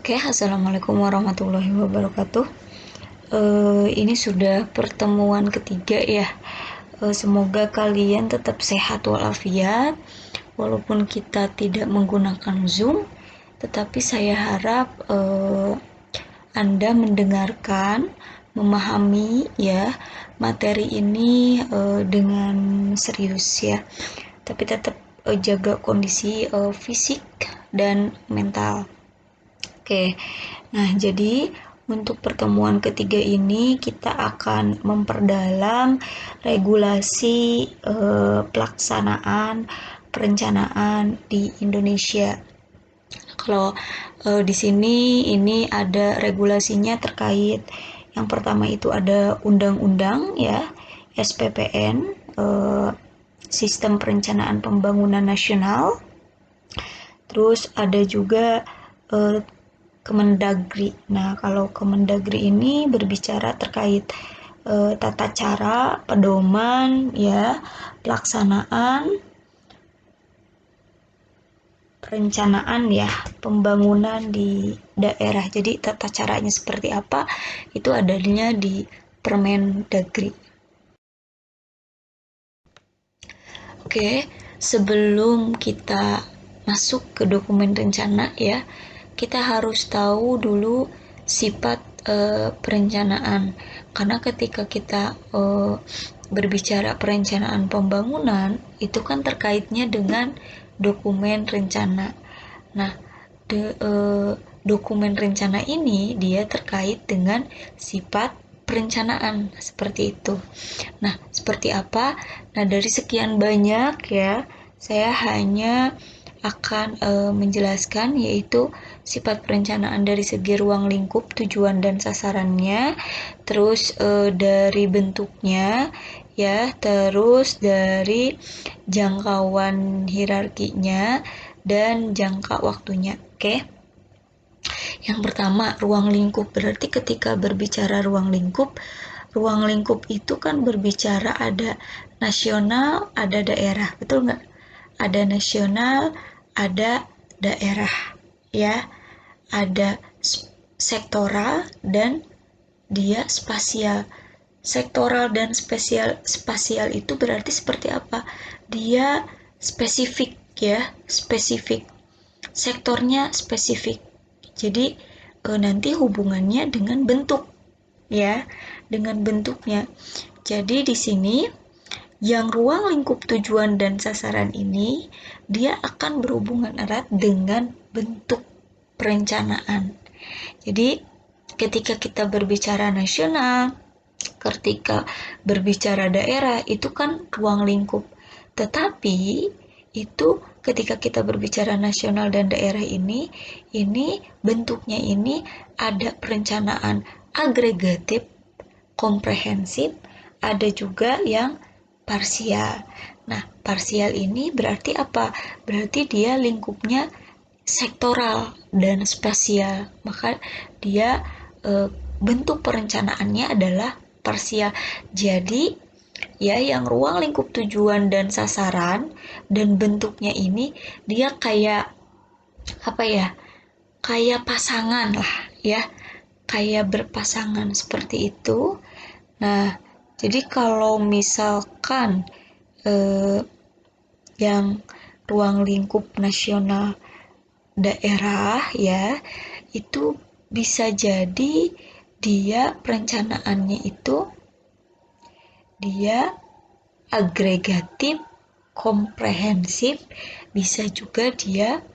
Oke, assalamualaikum warahmatullahi wabarakatuh. Ini sudah pertemuan ketiga ya. Semoga kalian tetap sehat walafiat, walaupun kita tidak menggunakan Zoom. Tetapi saya harap Anda mendengarkan, memahami ya materi ini dengan serius ya. Tapi tetap jaga kondisi fisik dan mental. Oke, nah jadi untuk pertemuan ketiga ini kita akan memperdalam regulasi pelaksanaan perencanaan di Indonesia. Kalau di sini ini ada regulasinya terkait yang pertama itu ada undang-undang ya SPPN, Sistem Perencanaan Pembangunan Nasional. Terus ada juga Kemendagri. Nah, kalau Kemendagri ini berbicara terkait tata cara, pedoman, ya, pelaksanaan, perencanaan ya, pembangunan di daerah. Jadi tata caranya seperti apa itu adanya di Permendagri. Oke, sebelum kita masuk ke dokumen rencana ya, kita harus tahu dulu sifat perencanaan. Karena ketika kita berbicara perencanaan pembangunan, itu kan terkaitnya dengan dokumen rencana. Nah, dokumen rencana ini dia terkait dengan sifat perencanaan seperti itu. Nah, seperti apa? Nah, dari sekian banyak ya, saya hanya akan menjelaskan yaitu sifat perencanaan dari segi ruang lingkup, tujuan dan sasarannya, terus dari bentuknya ya, terus dari jangkauan hierarkinya dan jangka waktunya. Oke. Yang pertama, ruang lingkup. Berarti ketika berbicara ruang lingkup itu kan berbicara ada nasional, ada daerah. Betul nggak? Ada nasional, ada daerah. Ya, ada sektoral dan dia spasial. Sektoral dan spasial itu berarti seperti apa? Dia spesifik ya, spesifik. Sektornya spesifik. Jadi nanti hubungannya dengan bentuk ya, dengan bentuknya. Jadi di sini yang ruang lingkup tujuan dan sasaran ini dia akan berhubungan erat dengan bentuk perencanaan. Jadi ketika kita berbicara nasional, ketika berbicara daerah itu kan ruang lingkup. Tetapi itu ketika kita berbicara nasional dan daerah ini bentuknya ini ada perencanaan agregatif, komprehensif, ada juga yang parsial. Nah, parsial ini berarti apa? Berarti dia lingkupnya sektoral dan spasial. Maka dia bentuk perencanaannya adalah parsial. Jadi ya yang ruang lingkup tujuan dan sasaran dan bentuknya ini dia kayak apa ya, kayak pasangan lah ya, kayak berpasangan seperti itu. Nah, jadi kalau misalkan yang ruang lingkup nasional daerah ya, itu bisa jadi dia perencanaannya itu dia agregatif, komprehensif, bisa juga dia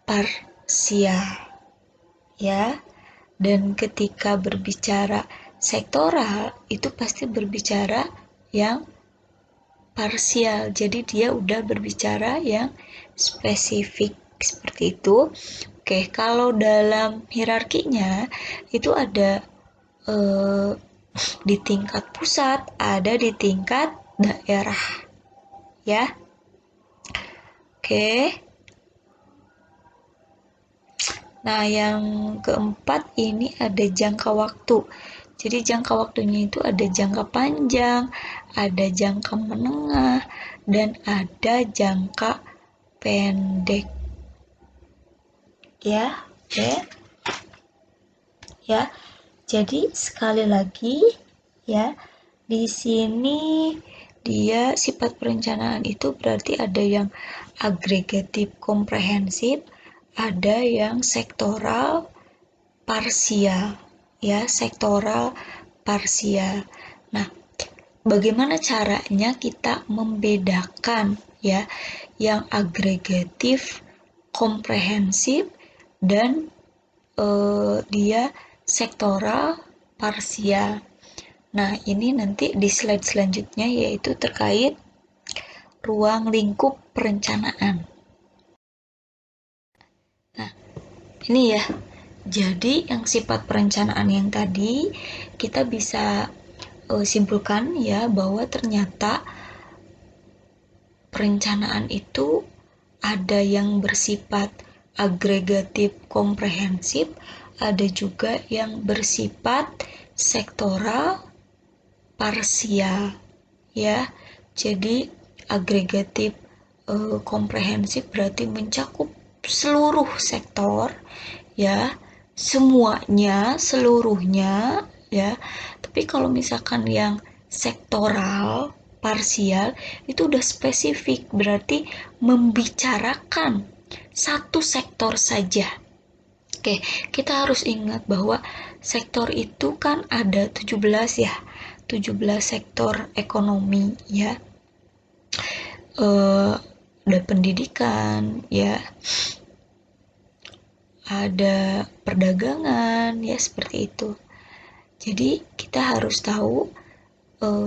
parsial ya. Dan ketika berbicara sektoral itu pasti berbicara yang parsial. Jadi dia udah berbicara yang spesifik seperti itu. Oke, kalau dalam hierarkinya itu ada di tingkat pusat, ada di tingkat daerah. Ya. Oke. Nah, yang keempat ini ada jangka waktu. Jadi jangka waktunya itu ada jangka panjang, ada jangka menengah, dan ada jangka pendek. Ya, oke. ya. Jadi sekali lagi ya, di sini dia sifat perencanaan itu berarti ada yang agregatif komprehensif, ada yang sektoral parsial, ya, sektoral parsial. Nah, bagaimana caranya kita membedakan ya yang agregatif, komprehensif, dan dia sektoral parsial. Nah, ini nanti di slide selanjutnya yaitu terkait ruang lingkup perencanaan. Nah, ini ya. Jadi, yang sifat perencanaan yang tadi kita bisa simpulkan ya bahwa ternyata perencanaan itu ada yang bersifat agregatif komprehensif, ada juga yang bersifat sektoral parsial ya. Jadi agregatif komprehensif berarti mencakup seluruh sektor ya, seluruhnya ya. Tapi kalau misalkan yang sektoral parsial itu udah spesifik, berarti membicarakan satu sektor saja. Oke, kita harus ingat bahwa sektor itu kan ada 17 ya, 17 sektor ekonomi ya. Ada pendidikan ya, ada perdagangan ya, seperti itu. Jadi kita harus tahu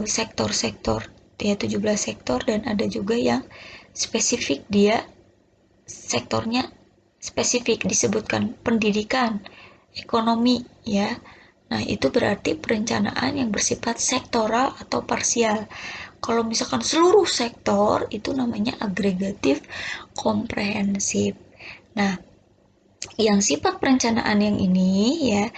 sektor-sektor ya, 17 sektor, dan ada juga yang spesifik, dia sektornya spesifik disebutkan pendidikan, ekonomi ya. Nah, itu berarti perencanaan yang bersifat sektoral atau parsial. Kalau misalkan seluruh sektor itu namanya agregatif komprehensif. Nah, yang sifat perencanaan yang ini ya,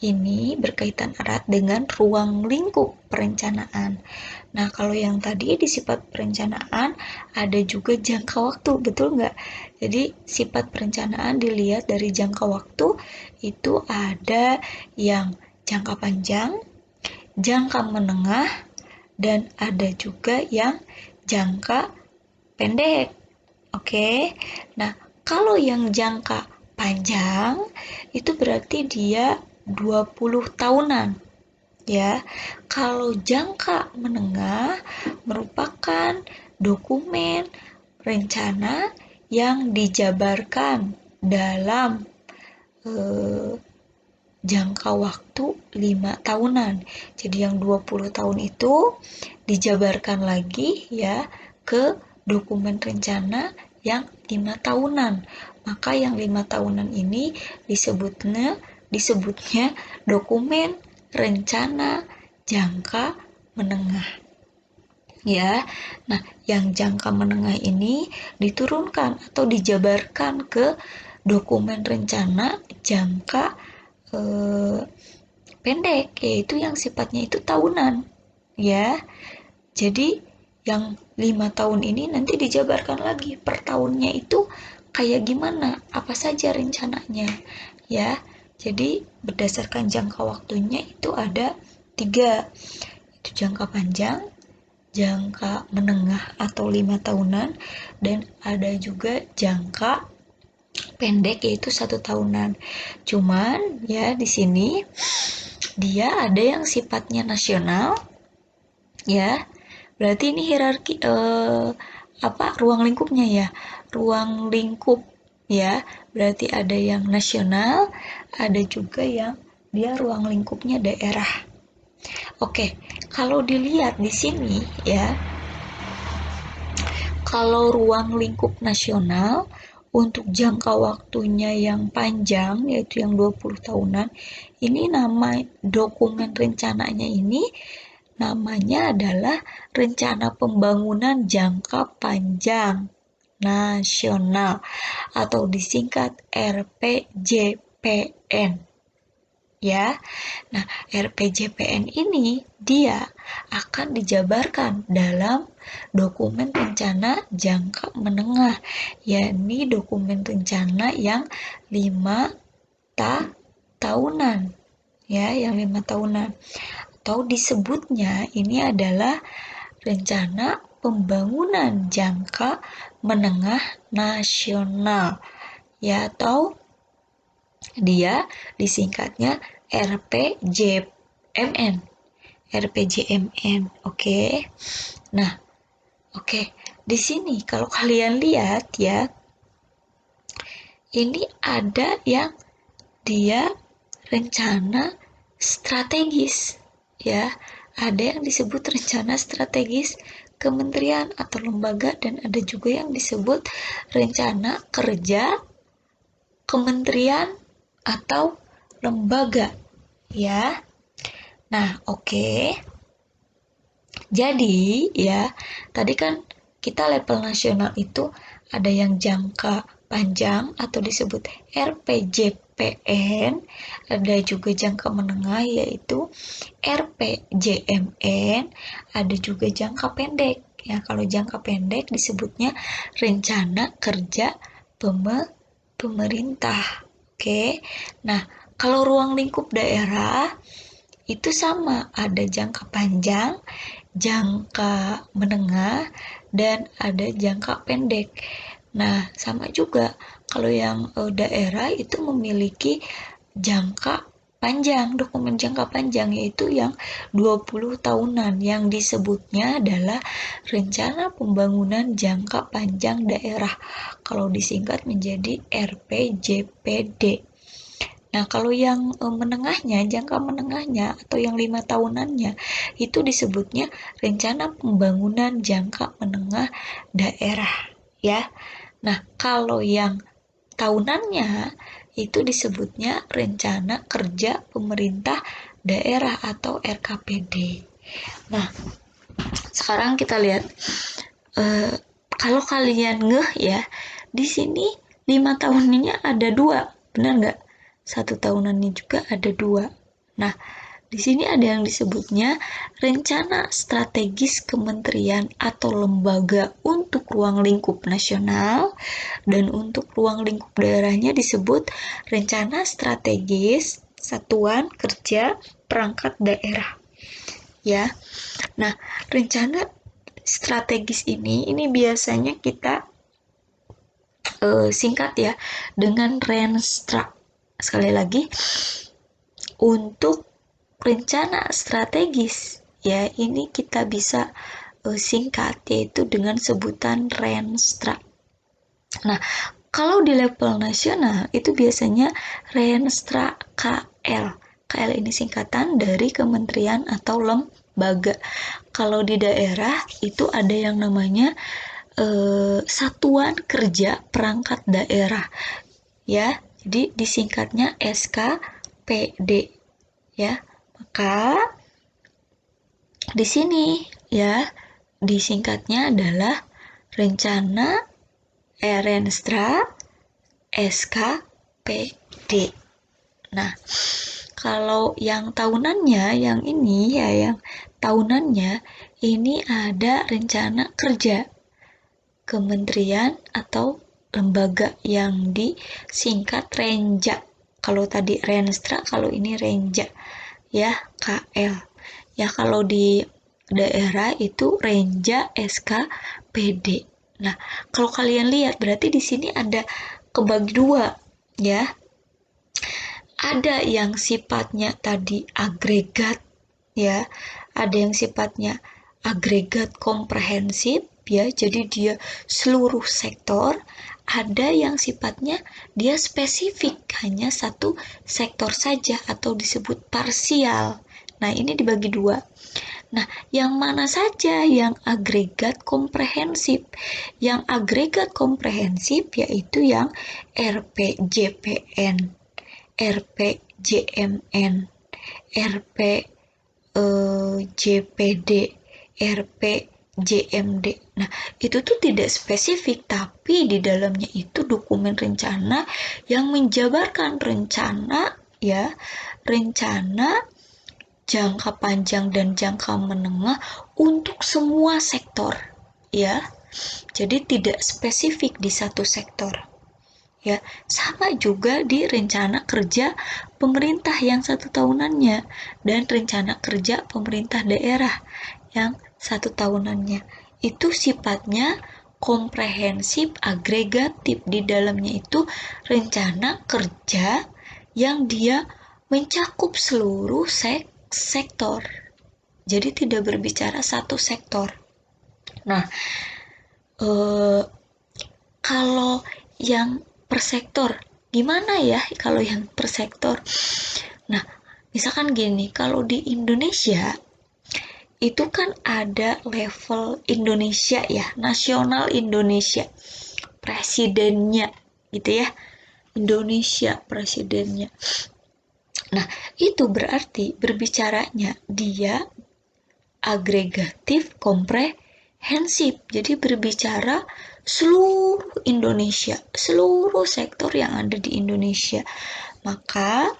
ini berkaitan erat dengan ruang lingkup perencanaan. Nah, kalau yang tadi di sifat perencanaan ada juga jangka waktu, betul nggak? Jadi, sifat perencanaan dilihat dari jangka waktu, itu ada yang jangka panjang, jangka menengah, dan ada juga yang jangka pendek. Oke. Nah, kalau yang jangka panjang itu berarti dia 20 tahunan ya. Kalau jangka menengah merupakan dokumen rencana yang dijabarkan dalam jangka waktu 5 tahunan. Jadi yang 20 tahun itu dijabarkan lagi ya ke dokumen rencana yang 5 tahunan. Maka yang 5 tahunan ini disebutnya dokumen rencana jangka menengah. Ya. Nah, yang jangka menengah ini diturunkan atau dijabarkan ke dokumen rencana jangka pendek, yaitu yang sifatnya itu tahunan ya. Jadi yang 5 tahun ini nanti dijabarkan lagi per tahunnya itu kayak gimana, apa saja rencananya ya. Jadi berdasarkan jangka waktunya itu ada 3, itu jangka panjang, jangka menengah atau 5 tahunan, dan ada juga jangka pendek yaitu 1 tahunan. Cuman ya di sini dia ada yang sifatnya nasional ya. Berarti ini hierarki ruang lingkupnya ya. Ruang lingkup ya. Berarti ada yang nasional, ada juga yang dia ruang lingkupnya daerah. Oke, kalau dilihat di sini ya, kalau ruang lingkup nasional untuk jangka waktunya yang panjang yaitu yang 20 tahunan, ini nama dokumen rencananya ini namanya adalah Rencana Pembangunan Jangka Panjang Nasional atau disingkat RPJPN. Ya. Nah, RPJPN ini dia akan dijabarkan dalam dokumen rencana jangka menengah, yakni dokumen rencana yang 5 tahunan ya, yang 5 tahunan. Atau disebutnya ini adalah rencana pembangunan jangka menengah nasional, ya, atau dia disingkatnya RPJMN. RPJMN, oke. Nah, oke. Di sini kalau kalian lihat ya, ini ada yang dia rencana strategis, ya. Ada yang disebut rencana strategis kementerian atau lembaga, dan ada juga yang disebut rencana kerja kementerian atau lembaga, ya. Nah, oke. Jadi, ya, tadi kan kita level nasional itu ada yang jangka panjang atau disebut RPJPN, ada juga jangka menengah yaitu RPJMN, ada juga jangka pendek. Ya, kalau jangka pendek disebutnya rencana kerja pemerintah. Oke. Nah, kalau ruang lingkup daerah itu sama, ada jangka panjang, jangka menengah, dan ada jangka pendek. Nah, sama juga kalau yang daerah itu memiliki jangka panjang, dokumen jangka panjang, yaitu yang 20 tahunan, yang disebutnya adalah Rencana Pembangunan Jangka Panjang Daerah, kalau disingkat menjadi RPJPD. Nah, kalau yang menengahnya, jangka menengahnya atau yang 5 tahunannya itu disebutnya Rencana Pembangunan Jangka Menengah Daerah, ya. Nah, kalau yang tahunannya itu disebutnya Rencana Kerja Pemerintah Daerah atau RKPD. Nah, sekarang kita lihat kalau kalian ngeh ya, di sini 5 tahunnya ada 2, benar nggak? 1 tahunannya juga ada 2. Nah, di sini ada yang disebutnya rencana strategis kementerian atau lembaga untuk ruang lingkup nasional, dan untuk ruang lingkup daerahnya disebut rencana strategis satuan kerja perangkat daerah. Ya. Nah, rencana strategis ini biasanya kita singkat ya dengan Renstra. Sekali lagi, untuk rencana strategis ya ini kita bisa singkat yaitu dengan sebutan Renstra. Nah, kalau di level nasional itu biasanya Renstra KL. KL ini singkatan dari kementerian atau lembaga. Kalau di daerah itu ada yang namanya Satuan Kerja Perangkat Daerah, ya. Jadi disingkatnya SKPD, ya. Maka di sini ya disingkatnya adalah Rencana Renstra SKPD. Nah, kalau yang tahunannya, yang ini ya, yang tahunannya ini ada rencana kerja kementerian atau lembaga yang disingkat Renja. Kalau tadi Renstra, kalau ini Renja, ya, KL. Ya, kalau di daerah itu Renja SKPD. Nah, kalau kalian lihat berarti di sini ada kebagi 2, ya. Ada yang sifatnya tadi agregat, ya. Ada yang sifatnya agregat komprehensif, ya. Jadi dia seluruh sektor. Ada yang sifatnya dia spesifik, hanya satu sektor saja atau disebut parsial. Nah, ini dibagi 2. Nah, yang mana saja yang agregat komprehensif? Yang agregat komprehensif yaitu yang RPJPN, RPJMN, RPJPD, RPJMD. Nah, itu tuh tidak spesifik, tapi di dalamnya itu dokumen rencana yang menjabarkan rencana, ya, rencana jangka panjang dan jangka menengah untuk semua sektor, ya. Jadi tidak spesifik di satu sektor. Ya, sama juga di rencana kerja pemerintah yang 1 tahunannya dan rencana kerja pemerintah daerah yang 1 tahunannya. Itu sifatnya komprehensif agregatif. Di dalamnya itu rencana kerja yang dia mencakup seluruh sektor. Jadi tidak berbicara satu sektor. Nah, kalau yang per sektor, gimana ya kalau yang per sektor? Nah, misalkan gini, kalau di Indonesia itu kan ada level Indonesia ya, nasional Indonesia, presidennya gitu ya, Indonesia presidennya. Nah, itu berarti berbicaranya dia agregatif komprehensif. Jadi berbicara seluruh Indonesia, seluruh sektor yang ada di Indonesia. Maka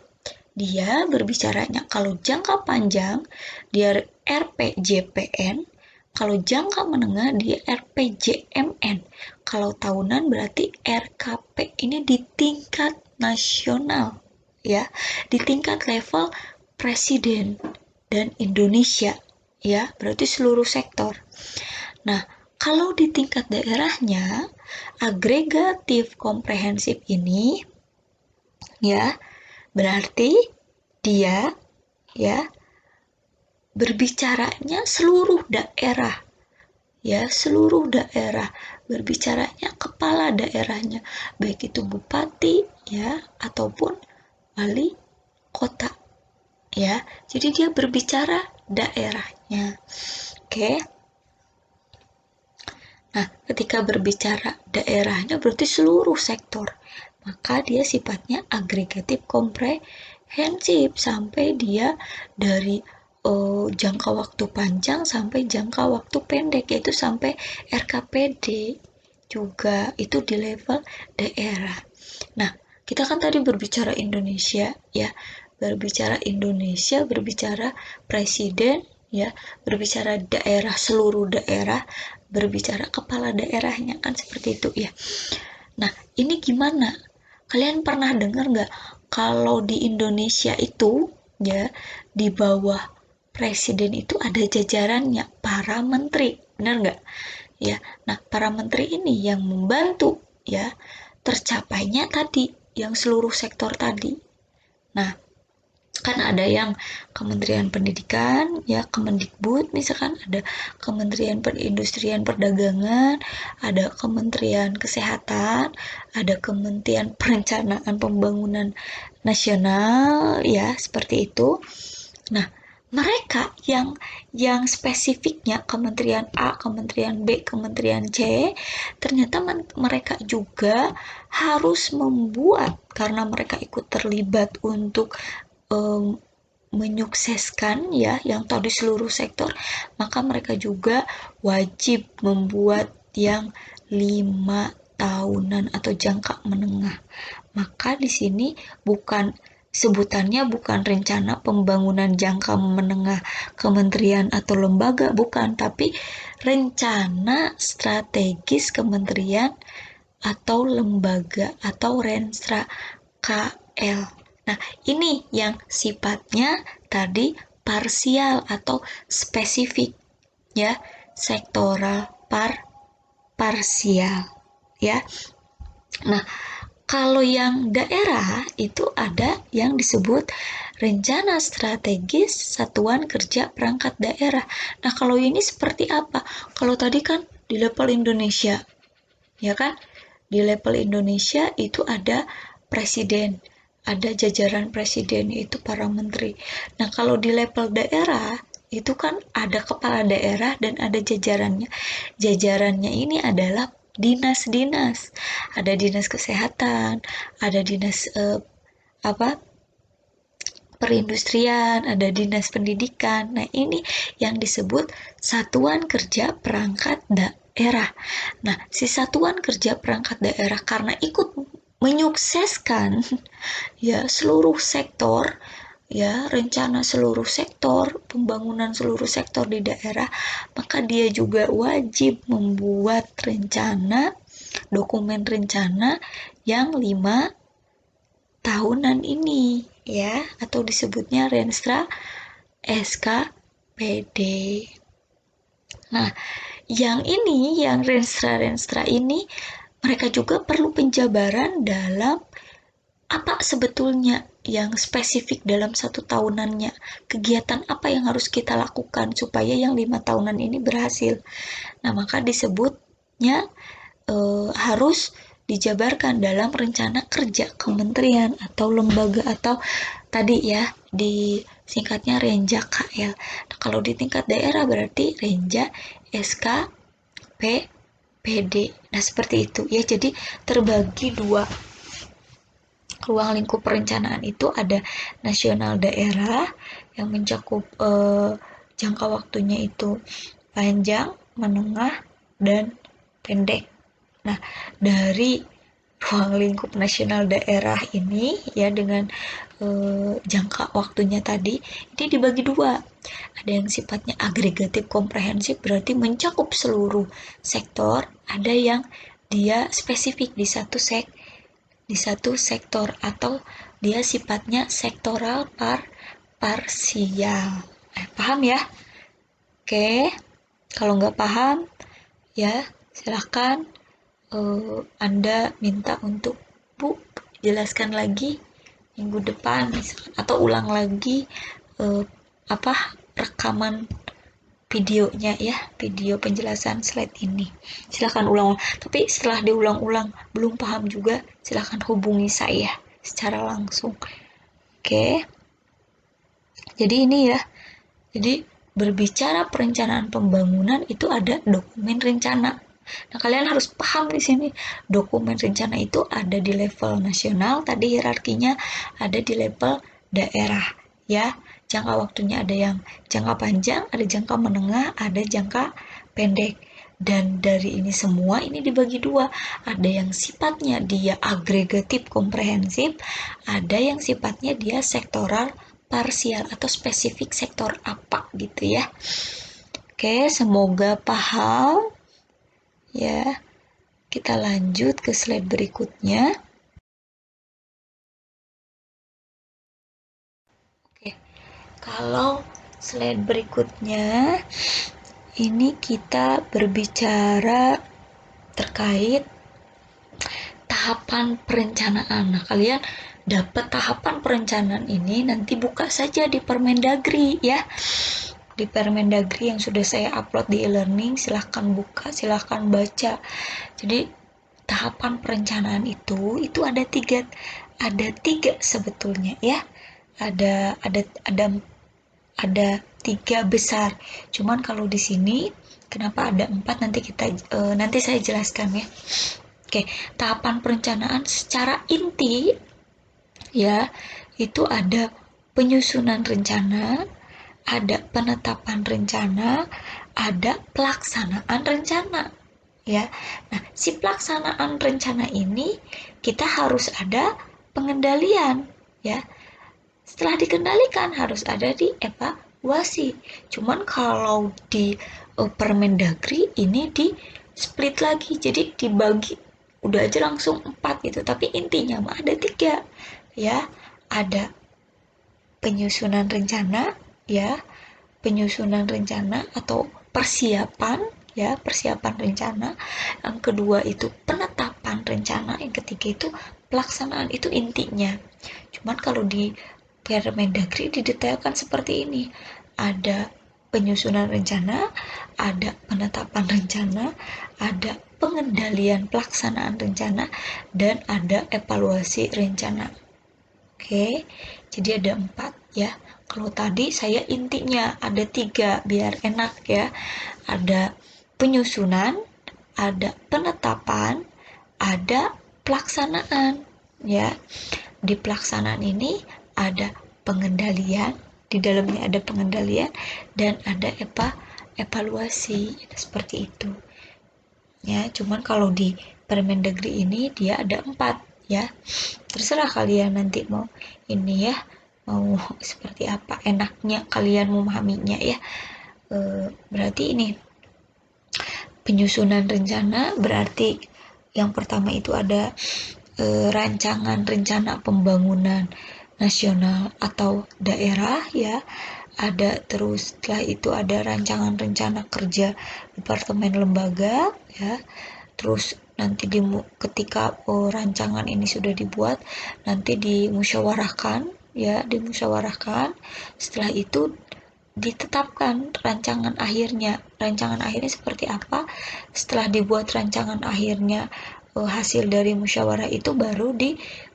dia berbicaranya kalau jangka panjang dia RPJPN, kalau jangka menengah dia RPJMN, kalau tahunan berarti RKP. Ini di tingkat nasional ya, di tingkat level presiden dan Indonesia ya, berarti seluruh sektor. Nah, kalau di tingkat daerahnya agregatif komprehensif ini ya, berarti dia ya berbicaranya seluruh daerah ya, seluruh daerah, berbicaranya kepala daerahnya, baik itu bupati ya ataupun wali kota ya. Jadi dia berbicara daerahnya. Oke. Nah, ketika berbicara daerahnya berarti seluruh sektor. Maka dia sifatnya agregatif komprehensif sampai dia dari jangka waktu panjang sampai jangka waktu pendek, yaitu sampai RKPD juga, itu di level daerah. Nah, kita kan tadi berbicara Indonesia ya, berbicara Indonesia, berbicara presiden ya, berbicara daerah, seluruh daerah, berbicara kepala daerahnya, kan seperti itu ya. Nah, ini gimana? Kalian pernah dengar nggak kalau di Indonesia itu ya, di bawah presiden itu ada jajarannya para menteri, benar nggak? Ya, nah para menteri ini yang membantu ya tercapainya tadi yang seluruh sektor tadi. Nah, kan ada yang Kementerian Pendidikan ya, Kemendikbud, misalkan ada Kementerian Perindustrian Perdagangan, ada Kementerian Kesehatan, ada Kementerian Perencanaan Pembangunan Nasional ya, seperti itu. Nah, mereka yang spesifiknya Kementerian A, Kementerian B, Kementerian C, ternyata mereka juga harus membuat, karena mereka ikut terlibat untuk menyukseskan ya yang tadi seluruh sektor, maka mereka juga wajib membuat yang 5 tahunan atau jangka menengah. Maka di sini sebutannya bukan rencana pembangunan jangka menengah kementerian atau lembaga, bukan, tapi rencana strategis kementerian atau lembaga atau renstra KL. Nah, ini yang sifatnya tadi parsial atau spesifik ya, sektoral parsial ya. Nah, kalau yang daerah itu ada yang disebut rencana strategis satuan kerja perangkat daerah. Nah, kalau ini seperti apa? Kalau tadi kan di level Indonesia, ya kan? Di level Indonesia itu ada presiden, ada jajaran presiden, yaitu para menteri. Nah, kalau di level daerah itu kan ada kepala daerah dan ada jajarannya. Jajarannya ini adalah dinas-dinas, ada dinas kesehatan, ada dinas perindustrian, ada dinas pendidikan. Nah, ini yang disebut satuan kerja perangkat daerah. Nah, si satuan kerja perangkat daerah karena ikut menyukseskan ya seluruh sektor ya, rencana seluruh sektor, pembangunan seluruh sektor di daerah, maka dia juga wajib membuat rencana, dokumen rencana yang 5 tahunan ini ya, atau disebutnya Renstra SKPD. Nah, yang ini, yang Renstra ini mereka juga perlu penjabaran dalam apa sebetulnya yang spesifik dalam satu tahunannya, kegiatan apa yang harus kita lakukan supaya yang 5 tahunan ini berhasil. Nah, maka disebutnya harus dijabarkan dalam rencana kerja kementerian atau lembaga atau tadi ya di singkatnya Renja KL. Nah, kalau di tingkat daerah berarti Renja SKPD. Nah, seperti itu ya. Jadi terbagi dua ruang lingkup perencanaan itu, ada nasional daerah yang mencakup jangka waktunya itu panjang, menengah, dan pendek. Nah, dari ruang lingkup nasional daerah ini ya dengan jangka waktunya tadi ini dibagi dua. Ada yang sifatnya agregatif komprehensif berarti mencakup seluruh sektor, ada yang dia spesifik di satu sektor atau dia sifatnya sektoral parsial. Paham ya? Oke, kalau nggak paham ya silahkan Anda minta untuk Bu jelaskan lagi minggu depan atau ulang lagi apa rekaman videonya ya, video penjelasan slide ini. Silahkan ulang, tapi setelah diulang-ulang belum paham juga, silahkan hubungi saya secara langsung. Oke, jadi ini ya, jadi berbicara perencanaan pembangunan itu ada dokumen rencana. Nah, kalian harus paham di sini, dokumen rencana itu ada di level nasional, tadi hierarkinya ada di level daerah, ya. Jangka waktunya ada yang jangka panjang, ada jangka menengah, ada jangka pendek. Dan dari ini semua ini dibagi dua. Ada yang sifatnya dia agregatif komprehensif, ada yang sifatnya dia sektoral parsial atau spesifik sektor apa gitu ya. Oke, semoga paham. Ya, kita lanjut ke slide berikutnya. Oke, kalau slide berikutnya ini kita berbicara terkait tahapan perencanaan. Nah, kalian dapat tahapan perencanaan ini nanti buka saja di Permendagri ya. Di Permendagri yang sudah saya upload di e-learning, silahkan buka, silahkan baca. Jadi tahapan perencanaan itu ada tiga sebetulnya ya. Ada tiga besar. Cuman kalau di sini kenapa ada 4 nanti saya jelaskan ya. Oke, tahapan perencanaan secara inti ya itu ada penyusunan rencana, ada penetapan rencana, ada pelaksanaan rencana ya. Nah, si pelaksanaan rencana ini kita harus ada pengendalian ya. Setelah dikendalikan harus ada di evaluasi. Cuman kalau di Permendagri ini di split lagi, jadi dibagi udah aja langsung 4 gitu, tapi intinya mah ada 3 ya. Ada penyusunan rencana ya, penyusunan rencana atau persiapan ya, persiapan rencana. Yang kedua itu penetapan rencana, yang ketiga itu pelaksanaan. Itu intinya. Cuman kalau di Permendagri didetailkan seperti ini. Ada penyusunan rencana, ada penetapan rencana, ada pengendalian pelaksanaan rencana, dan ada evaluasi rencana. Oke, jadi ada 4 ya. Kalau tadi saya intinya ada 3 biar enak ya. Ada penyusunan, ada penetapan, ada pelaksanaan ya. Di pelaksanaan ini ada pengendalian, di dalamnya ada pengendalian dan ada evaluasi seperti itu ya. Cuman kalau di Permendagri ini dia ada 4 ya. Terserah kalian nanti mau ini ya, mau seperti apa enaknya kalian memahaminya ya. Berarti ini penyusunan rencana berarti yang pertama itu ada rancangan rencana pembangunan nasional atau daerah ya, ada terus setelah itu ada rancangan rencana kerja departemen lembaga ya, terus nanti ketika rancangan ini sudah dibuat nanti dimusyawarahkan ya, dimusyawarahkan, setelah itu ditetapkan rancangan akhirnya. Rancangan akhirnya seperti apa? Setelah dibuat rancangan akhirnya, hasil dari musyawarah itu baru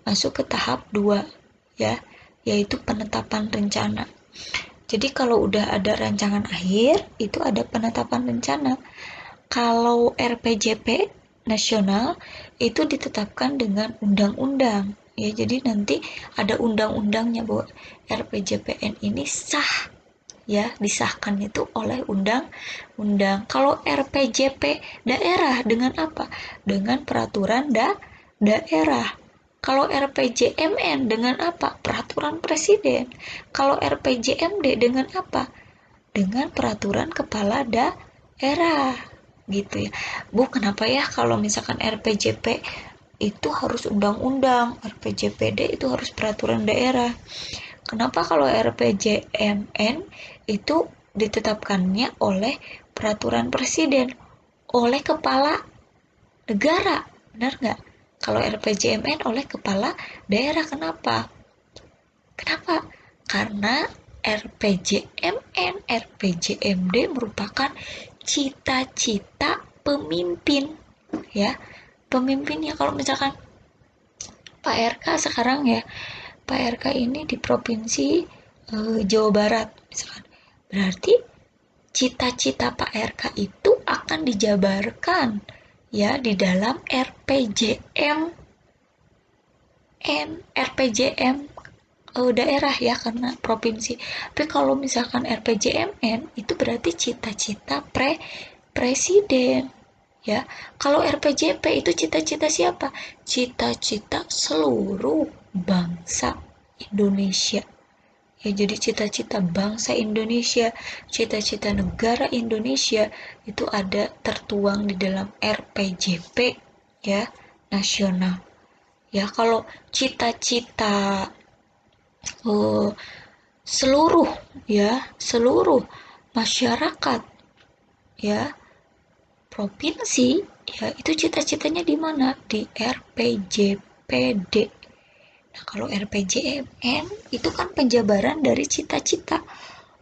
masuk ke tahap 2 ya, yaitu penetapan rencana. Jadi kalau udah ada rancangan akhir, itu ada penetapan rencana. Kalau RPJP nasional itu ditetapkan dengan undang-undang ya, jadi nanti ada undang-undangnya bahwa RPJPN ini sah ya, disahkan itu oleh undang-undang. Kalau RPJP daerah dengan apa? Dengan peraturan daerah. Kalau RPJMN dengan apa? Peraturan presiden. Kalau RPJMD dengan apa? Dengan peraturan kepala daerah gitu ya. Bu, kenapa ya kalau misalkan RPJP itu harus undang-undang, RPJPD itu harus peraturan daerah? Kenapa kalau RPJMN itu ditetapkannya oleh peraturan presiden, oleh kepala negara? Benar nggak? Kalau RPJMN oleh kepala daerah, kenapa? Kenapa? Karena RPJMN, RPJMD merupakan cita-cita pemimpin ya. Pemimpinnya kalau misalkan Pak RK sekarang ya, Pak RK ini di provinsi Jawa Barat misalkan. Berarti cita-cita Pak RK itu akan dijabarkan ya di dalam RPJM daerah ya, karena provinsi. Tapi kalau misalkan RPJMN itu berarti cita-cita presiden ya. Kalau RPJP itu cita-cita siapa? Cita-cita seluruh bangsa Indonesia ya. Jadi cita-cita bangsa Indonesia, cita-cita negara Indonesia itu ada tertuang di dalam RPJP ya, nasional ya. Kalau cita-cita seluruh ya, seluruh masyarakat ya provinsi ya, itu cita-citanya di mana? Di RPJPD. Nah, kalau RPJMN itu kan penjabaran dari cita-cita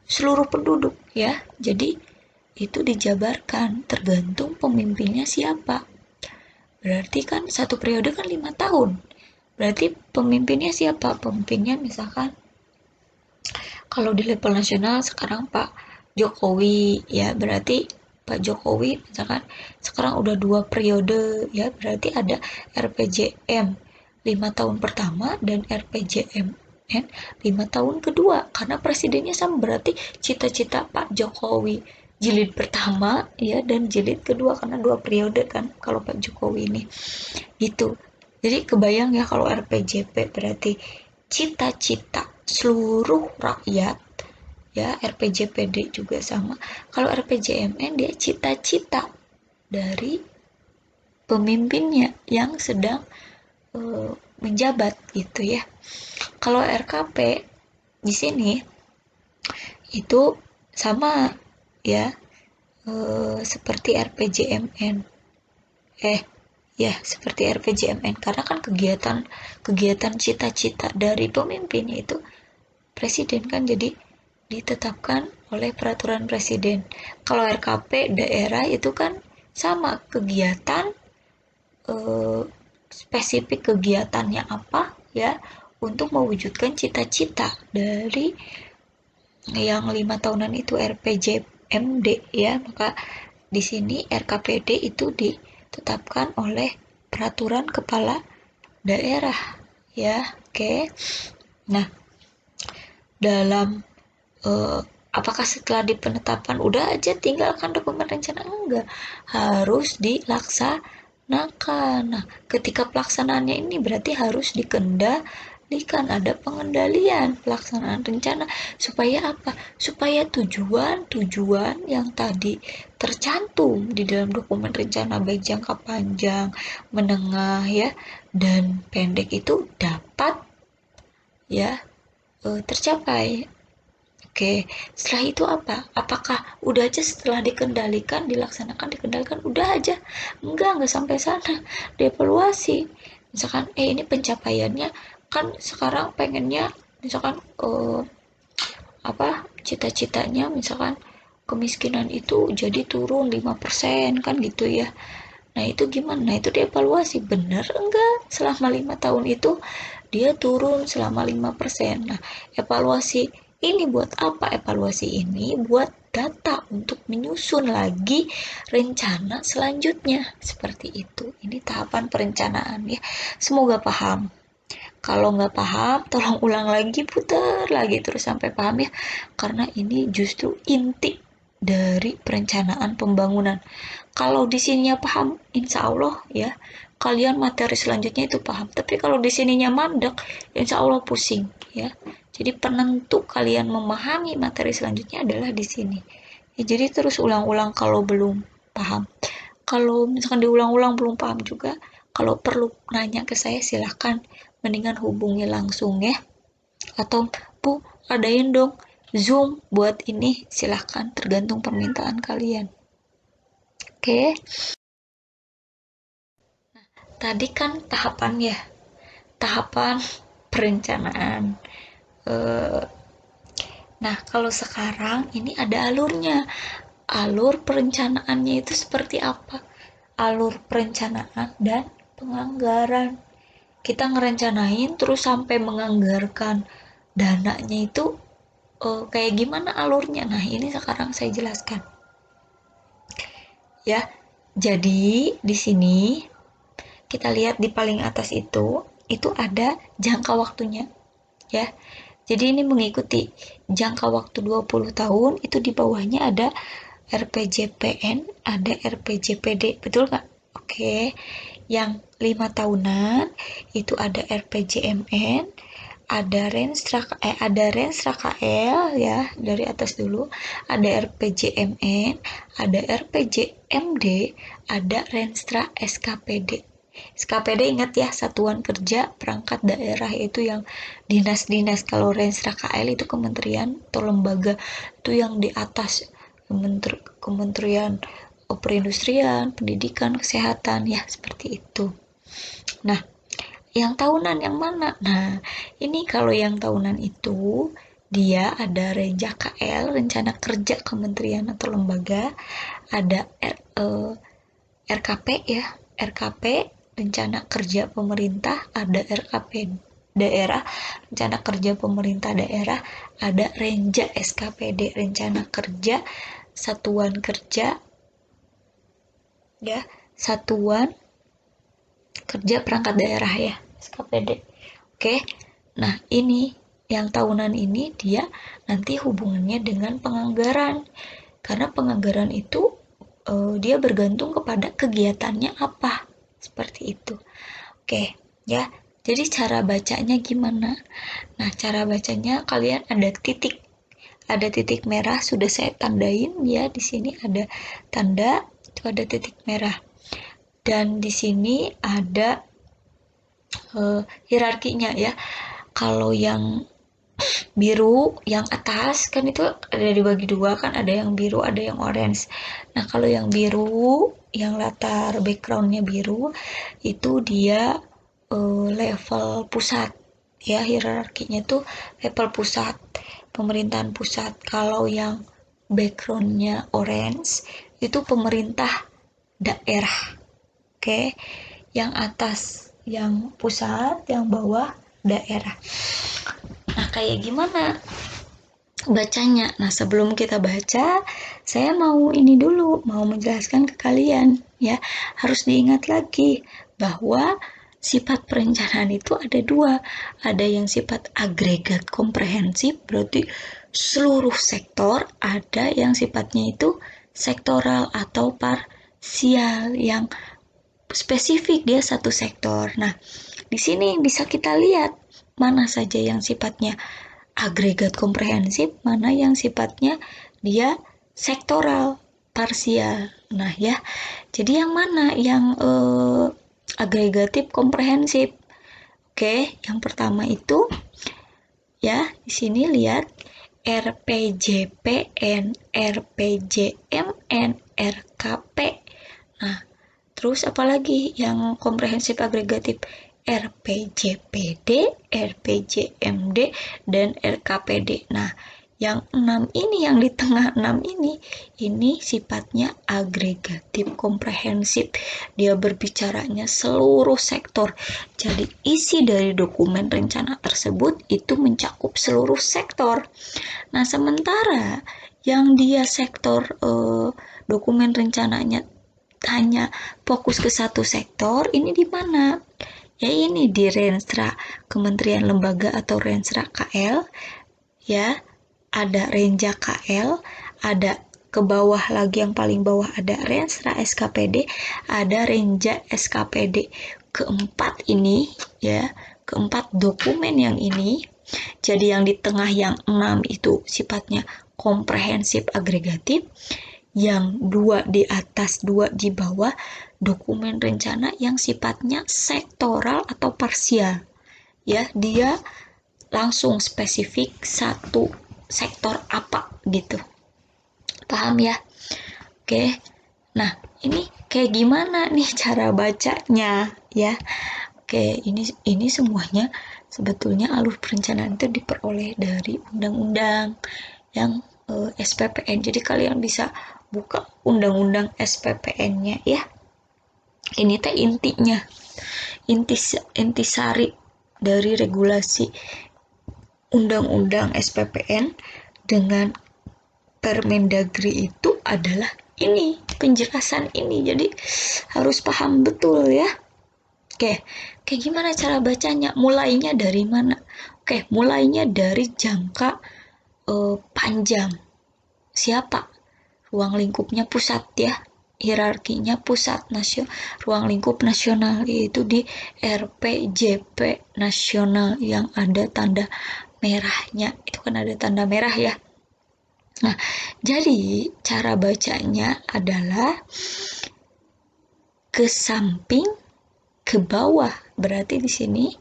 seluruh penduduk ya. Jadi itu dijabarkan tergantung pemimpinnya siapa. Berarti kan satu periode kan 5 tahun. Berarti pemimpinnya siapa? Pemimpinnya misalkan kalau di level nasional sekarang Pak Jokowi ya, berarti Pak Jokowi misalkan sekarang udah 2 periode ya, berarti ada RPJM 5 tahun pertama dan RPJMN 5 tahun kedua, karena presidennya sama. Berarti cita-cita Pak Jokowi jilid pertama ya dan jilid kedua, karena 2 periode kan kalau Pak Jokowi ini gitu. Jadi kebayang ya, kalau RPJP berarti cita-cita seluruh rakyat ya, RPJPD juga sama. Kalau RPJMN dia cita-cita dari pemimpinnya yang sedang menjabat gitu ya. Kalau RKP di sini itu sama ya, seperti RPJMN. Ya, seperti RPJMN, karena kan kegiatan cita-cita dari pemimpinnya itu presiden kan, jadi ditetapkan oleh peraturan presiden. Kalau RKP daerah itu kan sama kegiatan, spesifik kegiatannya apa ya, untuk mewujudkan cita-cita dari yang 5 tahunan itu RPJMD ya. Maka di sini RKPD itu ditetapkan oleh peraturan kepala daerah ya. Oke. Nah, dalam apakah setelah di penetapan udah aja tinggalkan dokumen rencana? Enggak, harus dilaksanakan. Nah, ketika pelaksanaannya ini berarti harus dikendalikan, ada pengendalian pelaksanaan rencana. Supaya apa? Supaya tujuan-tujuan yang tadi tercantum di dalam dokumen rencana baik jangka panjang, menengah ya, dan pendek itu dapat ya tercapai. Oke, setelah itu apa? Apakah udah aja setelah dikendalikan, udah aja? Enggak sampai sana. Dievaluasi. Misalkan, ini pencapaiannya kan sekarang pengennya, misalkan, cita-citanya misalkan kemiskinan itu jadi turun 5% kan gitu ya. Nah itu gimana? Nah itu dievaluasi, benar enggak selama 5 tahun itu dia turun selama 5%. Nah evaluasi ini buat apa? Evaluasi ini buat data untuk menyusun lagi rencana selanjutnya. Seperti itu. Ini tahapan perencanaan ya. Semoga paham. Kalau nggak paham, tolong ulang lagi, putar lagi terus sampai paham ya. Karena ini justru inti dari perencanaan pembangunan. Kalau di sininya paham, insya Allah ya, kalian materi selanjutnya itu paham. Tapi kalau di sininya mandek, insya Allah pusing ya. Jadi penentu kalian memahami materi selanjutnya adalah di sini. Ya, jadi terus ulang-ulang kalau belum paham. Kalau misalkan diulang-ulang belum paham juga, kalau perlu nanya ke saya silahkan, mendingan hubungi langsung ya. Atau Bu, adain dong Zoom buat ini, silahkan, tergantung permintaan kalian. Oke, tadi kan tahapan ya, tahapan perencanaan. Nah, kalau sekarang ini ada alurnya. Alur perencanaannya itu seperti apa? Alur perencanaan dan penganggaran. Kita ngerencanain terus sampai menganggarkan dananya itu kayak gimana alurnya. Nah, ini sekarang saya jelaskan. Ya. Jadi, di sini kita lihat di paling atas itu ada jangka waktunya. Ya. Jadi ini mengikuti jangka waktu 20 tahun, itu di bawahnya ada RPJPN, ada RPJPD, betul nggak? Oke, yang 5 tahunan itu ada RPJMN, ada Renstra KL ya, dari atas dulu, ada RPJMN, ada RPJMD, ada Renstra SKPD. SKPD ingat ya, Satuan Kerja Perangkat Daerah, itu yang dinas-dinas. Kalau Renstra KL itu kementerian atau lembaga, itu yang di atas, kementerian perindustrian, pendidikan, kesehatan ya, seperti itu. Nah, yang tahunan yang mana? Nah, ini kalau yang tahunan itu dia ada Renja KL, rencana kerja kementerian atau lembaga, ada RKP ya, RKP rencana kerja pemerintah, ada RKP daerah, rencana kerja pemerintah daerah, ada Renja SKPD, rencana kerja satuan kerja ya, satuan kerja perangkat daerah ya, SKPD. Oke. Nah, ini yang tahunan ini dia nanti hubungannya dengan penganggaran. Karena penganggaran itu dia bergantung kepada kegiatannya apa. Seperti itu. Oke, ya. Jadi cara bacanya gimana? Nah, cara bacanya kalian ada titik. Ada titik merah sudah saya tandain ya, di sini ada tanda, itu ada titik merah. Dan di sini ada hierarkinya ya. Kalau yang biru yang atas kan itu ada dibagi dua kan, ada yang biru ada yang orange. Nah kalau yang biru, yang latar backgroundnya biru, itu dia level pusat ya, hierarkinya tuh level pusat, pemerintahan pusat. Kalau yang backgroundnya orange itu pemerintah daerah. Oke, yang atas yang pusat, yang bawah daerah. Nah, kayak gimana bacanya? Nah, sebelum kita baca, saya mau ini dulu, mau menjelaskan ke kalian ya. Harus diingat lagi bahwa sifat perencanaan itu ada dua. Ada yang sifat agregat komprehensif, berarti seluruh sektor. Ada yang sifatnya itu sektoral atau parsial, yang spesifik dia satu sektor. Nah, di sini bisa kita lihat mana saja yang sifatnya agregat komprehensif, mana yang sifatnya dia sektoral, parsial. Nah ya, jadi yang mana yang agregatif komprehensif? Oke, yang pertama itu ya, di sini lihat RPJPN, RPJMN, RKP. Nah, terus apalagi yang komprehensif agregatif? RPJPD, RPJMD, dan RKPD. Nah, yang 6 ini, yang di tengah 6 ini sifatnya agregatif komprehensif. Dia berbicaranya seluruh sektor. Jadi isi dari dokumen rencana tersebut itu mencakup seluruh sektor. Nah, sementara yang dia sektor dokumen rencananya hanya fokus ke satu sektor, ini di mana? Ya ini di Renstra Kementerian Lembaga atau Renstra KL, ya ada Renja KL, ada ke bawah lagi, yang paling bawah ada Renstra SKPD, ada Renja SKPD. Keempat ini ya, keempat dokumen yang ini, jadi yang di tengah yang 6 itu sifatnya komprehensif agregatif, yang 2 di atas 2 di bawah dokumen rencana yang sifatnya sektoral atau parsial. Ya, dia langsung spesifik satu sektor apa gitu. Paham ya? Oke. Nah, ini kayak gimana nih cara bacanya ya? Oke, ini semuanya sebetulnya alur perencanaan itu diperoleh dari undang-undang yang SPPN. Jadi kalian bisa buka undang-undang SPPN-nya ya. Ini teh intinya, intisari dari regulasi undang-undang SPPN dengan Permendagri itu adalah ini, penjelasan ini. Jadi harus paham betul ya. Oke, kayak gimana cara bacanya? Mulainya dari mana? Oke, mulainya dari jangka panjang. Siapa? Ruang lingkupnya pusat ya. Hierarkinya pusat nasional, ruang lingkup nasional, yaitu di RPJP nasional yang ada tanda merahnya. Itu kan ada tanda merah ya. Nah, jadi cara bacanya adalah ke samping ke bawah. Berarti di sini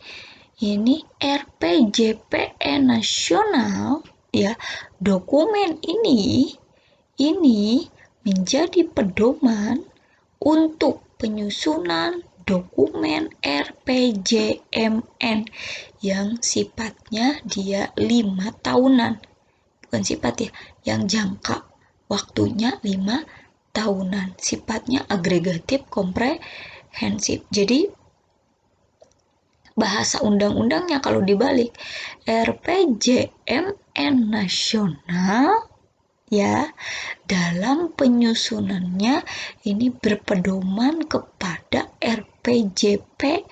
ini RPJPN nasional ya. Dokumen ini menjadi pedoman untuk penyusunan dokumen RPJMN yang sifatnya dia 5 tahunan. Bukan sifat ya, yang jangka waktunya 5 tahunan. Sifatnya agregatif komprehensif. Jadi bahasa undang-undangnya kalau dibalik, RPJMN nasional ya, dalam penyusunannya ini berpedoman kepada RPJP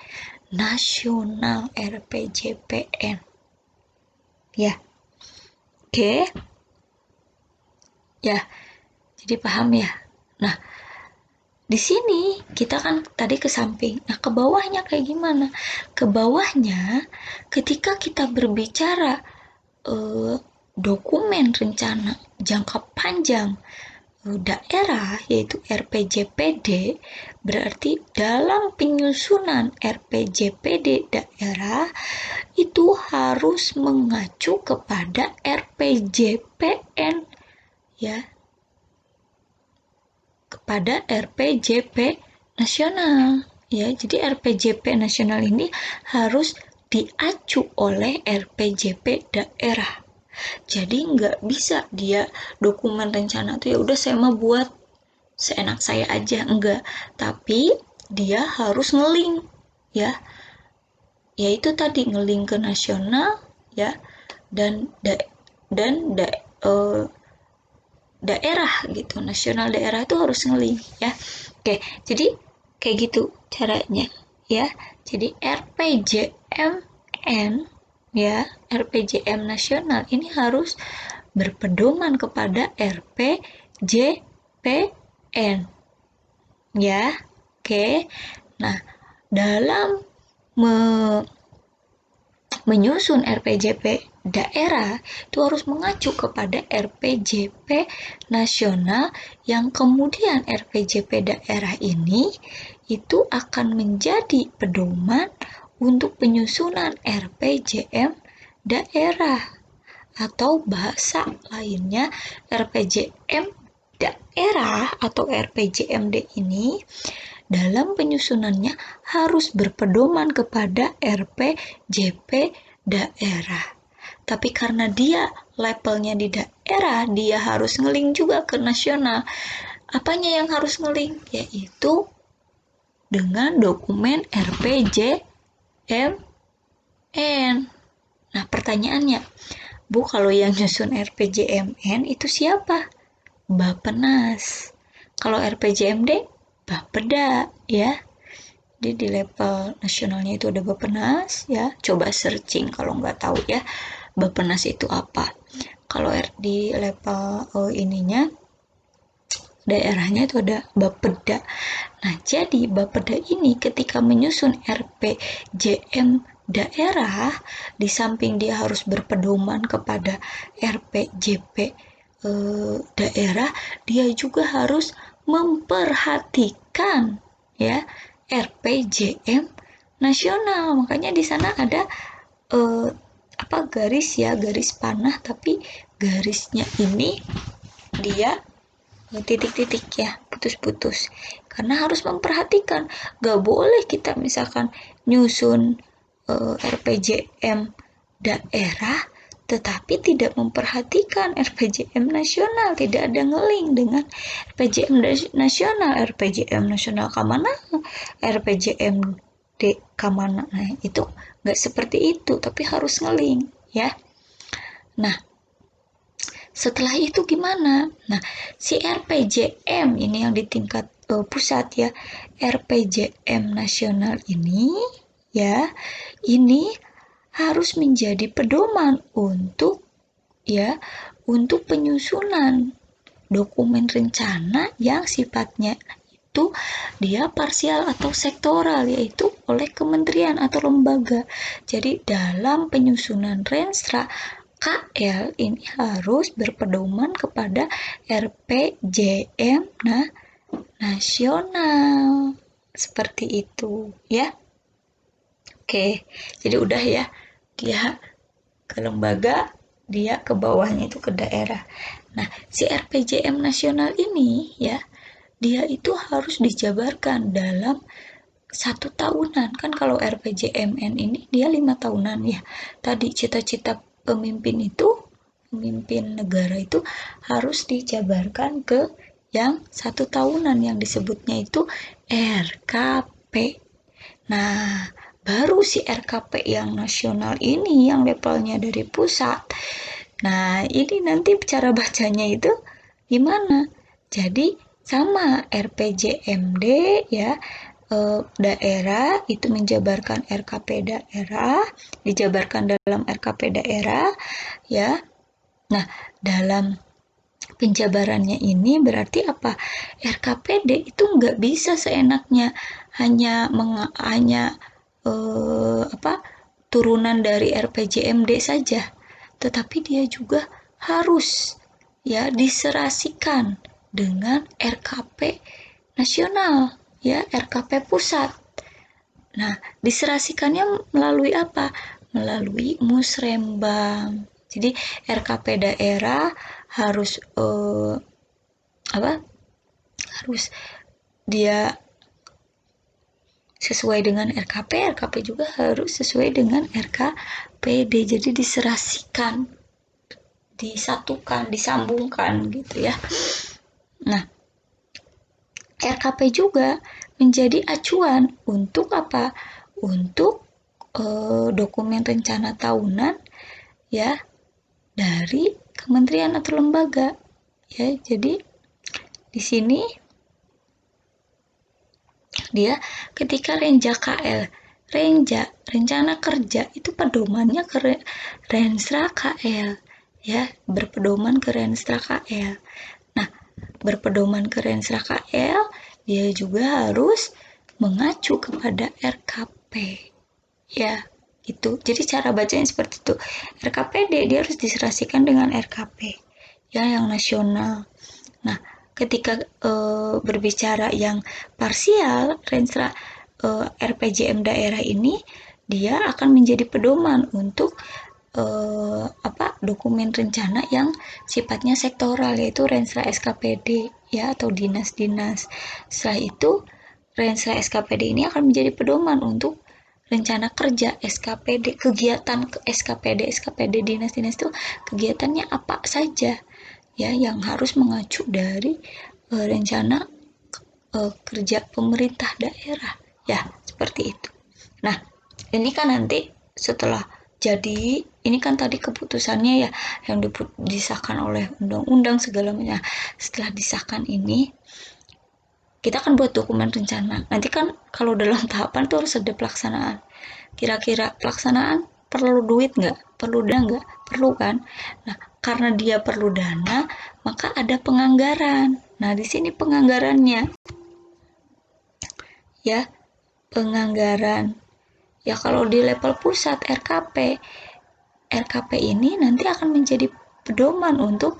nasional, RPJPN ya. Oke ya, jadi paham ya. Nah, di sini kita kan tadi ke samping. Nah, ke bawahnya kayak gimana? Ke bawahnya ketika kita berbicara dokumen rencana jangka panjang daerah, yaitu RPJPD, berarti dalam penyusunan RPJPD daerah itu harus mengacu kepada RPJPN ya, kepada RPJP nasional ya. Jadi RPJP nasional ini harus diacu oleh RPJP daerah. Jadi nggak bisa dia dokumen rencana tuh ya udah saya mau buat seenak saya aja, enggak. Tapi dia harus ngeling ya. Yaitu tadi ngeling ke nasional ya, dan daerah gitu. Nasional daerah itu harus ngeling ya. Oke, jadi kayak gitu caranya ya. Jadi RPJMN ya, RPJM nasional ini harus berpedoman kepada RPJPN ya. Oke. Nah, dalam menyusun RPJP daerah itu harus mengacu kepada RPJP nasional, yang kemudian RPJP daerah ini itu akan menjadi pedoman untuk penyusunan RPJM daerah, atau bahasa lainnya RPJM daerah atau RPJMD ini dalam penyusunannya harus berpedoman kepada RPJP daerah. Tapi karena dia levelnya di daerah, dia harus ngeling juga ke nasional. Apanya yang harus ngeling? Yaitu dengan dokumen RPJMN. Nah, pertanyaannya, Bu, kalau yang nyusun RPJMN itu siapa? Bappenas. Kalau RPJMD, Bapeda, ya. Jadi di level nasionalnya itu ada Bappenas, ya. Coba searching kalau nggak tahu ya, Bappenas itu apa. Kalau di level ininya, daerahnya itu ada Bapeda. Nah, jadi Bapeda ini ketika menyusun RPJM daerah, di samping dia harus berpedoman kepada RPJP daerah, dia juga harus memperhatikan ya RPJM nasional. Makanya di sana ada garis ya, garis panah, tapi garisnya ini dia titik-titik ya, putus-putus, karena harus memperhatikan. Gak boleh kita misalkan nyusun RPJM daerah tetapi tidak memperhatikan RPJM nasional, tidak ada ngeling dengan RPJM nasional. RPJM nasional kamana, RPJM D kamana. Nah, itu nggak seperti itu, tapi harus ngeling ya. Nah, setelah itu gimana? Nah, si RPJM ini yang di tingkat pusat ya, RPJM nasional ini ya, ini harus menjadi pedoman untuk penyusunan dokumen rencana yang sifatnya itu dia parsial atau sektoral, yaitu oleh kementerian atau lembaga. Jadi dalam penyusunan Renstra KL ini harus berpedoman kepada RPJM nasional. Seperti itu ya. Oke, jadi udah ya, dia ke lembaga, dia ke bawahnya itu ke daerah. Nah, si RPJM nasional ini ya, dia itu harus dijabarkan dalam 1 tahunan. Kan kalau RPJMN ini dia 5 tahunan ya. Tadi cita-cita pemimpin negara itu harus dijabarkan ke yang 1 tahunan, yang disebutnya itu RKP. Nah, baru si RKP yang nasional ini yang levelnya dari pusat. Nah, ini nanti cara bacanya itu gimana? Jadi sama RPJMD ya, daerah itu menjabarkan RKP daerah, dijabarkan dalam RKP daerah ya. Nah, dalam penjabarannya ini berarti apa? RKPD itu nggak bisa seenaknya hanya turunan dari RPJMD saja, tetapi dia juga harus ya diserasikan dengan RKP nasional ya, RKP pusat. Nah, diserasikannya melalui apa? Melalui musrembang. Jadi RKP daerah harus harus dia sesuai dengan RKP, RKP juga harus sesuai dengan RKPD. Jadi diserasikan, disatukan, disambungkan gitu ya. Nah, RKP juga menjadi acuan untuk apa? Untuk dokumen rencana tahunan ya dari kementerian atau lembaga ya. Jadi di sini dia ketika Renja KL, rencana kerja itu pedomannya ke Renstra KL ya, berpedoman ke Renstra KL. Nah, berpedoman ke Renstra KL, dia juga harus mengacu kepada RKP ya. gitu. Jadi cara bacanya seperti itu. RKPD dia harus diserasikan dengan RKP ya yang nasional. Nah, ketika berbicara yang parsial, renstra RPJM daerah ini dia akan menjadi pedoman untuk dokumen rencana yang sifatnya sektoral, yaitu Renstra SKPD ya, atau dinas-dinas. Setelah itu Renstra SKPD ini akan menjadi pedoman untuk rencana kerja SKPD, kegiatan SKPD dinas-dinas itu kegiatannya apa saja ya yang harus mengacu dari rencana kerja pemerintah daerah ya, seperti itu. Nah, ini kan nanti setelah jadi, ini kan tadi keputusannya ya yang disahkan oleh undang-undang segala macam. Setelah disahkan ini, kita kan buat dokumen rencana. Nanti kan kalau dalam tahapan tuh harus ada pelaksanaan. Kira-kira pelaksanaan perlu duit nggak? Perlu dana nggak? Perlu kan? Nah, karena dia perlu dana, maka ada penganggaran. Nah, di sini penganggarannya ya, penganggaran. Ya kalau di level pusat RKP ini nanti akan menjadi pedoman untuk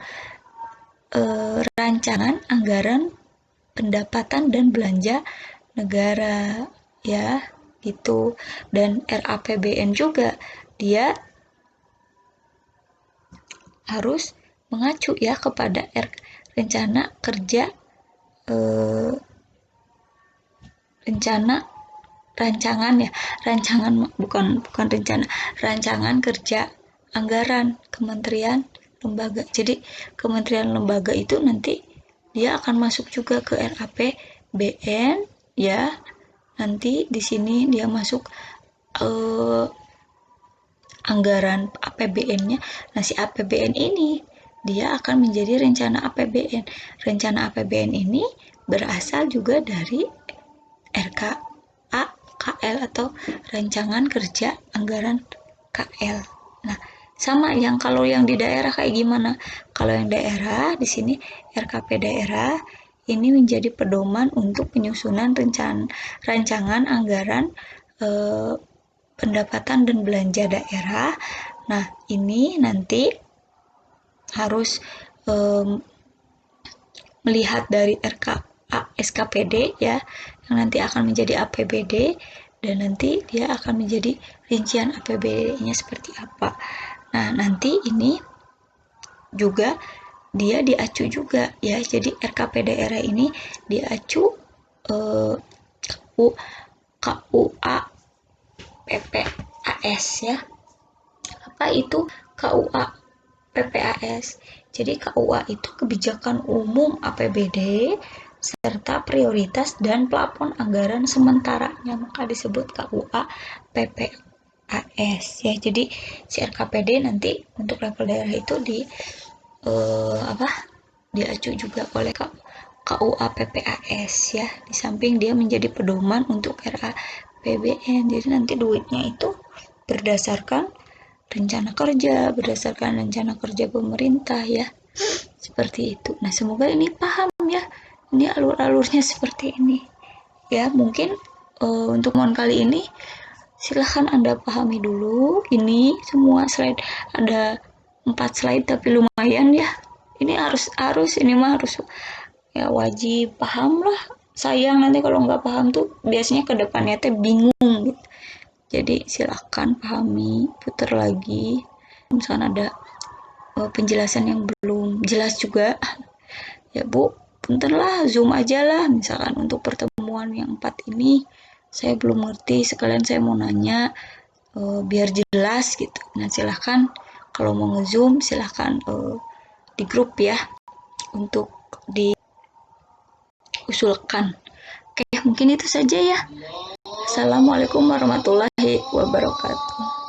rancangan anggaran pendapatan dan belanja negara ya gitu. Dan RAPBN juga dia harus mengacu ya kepada rencana kerja rencana rancangan ya, rancangan bukan rencana, rancangan kerja anggaran kementerian lembaga. Jadi kementerian lembaga itu nanti dia akan masuk juga ke RAPBN ya. Nanti di sini dia masuk anggaran APBN-nya. Nah, si APBN ini dia akan menjadi rencana APBN. Rencana APBN ini berasal juga dari RKA KL atau rancangan kerja anggaran KL. Nah, sama yang kalau yang di daerah kayak gimana? Kalau yang daerah di sini RKP daerah ini menjadi pedoman untuk penyusunan rancangan anggaran pendapatan dan belanja daerah. Nah, ini nanti harus melihat dari SKPD ya, yang nanti akan menjadi APBD, dan nanti dia akan menjadi rincian APBD-nya seperti apa. Nah, nanti ini juga dia diacu juga ya, jadi RKP daerah ini diacu KUA PPAS ya. Apa itu KUA PPAS? Jadi KUA itu kebijakan umum APBD serta prioritas dan plafon anggaran sementaranya, maka disebut KUA PPAS ya. Jadi si RKPD nanti untuk level daerah itu diacu juga oleh KUA PPAS ya. Di samping dia menjadi pedoman untuk RAPBN. Jadi nanti duitnya itu berdasarkan rencana kerja pemerintah ya, seperti itu. Nah, semoga ini paham ya, ini alur-alurnya seperti ini ya. Mungkin untuk mohon kali ini silahkan Anda pahami dulu ini semua slide, ada 4 slide tapi lumayan ya. Ini harus ini mah harus ya, wajib paham lah. Sayang nanti kalau nggak paham tuh biasanya ke depannya teh bingung gitu. Jadi silahkan pahami, putar lagi. Misalkan ada penjelasan yang belum jelas juga, ya Bu, punten lah, zoom aja lah. Misalkan untuk pertemuan yang 4 ini, saya belum ngerti, sekalian saya mau nanya, biar jelas gitu. Nah, silahkan kalau mau nge-zoom, silahkan di grup ya, untuk diusulkan. Oke, mungkin itu saja ya. Assalamualaikum warahmatullahi wabarakatuh.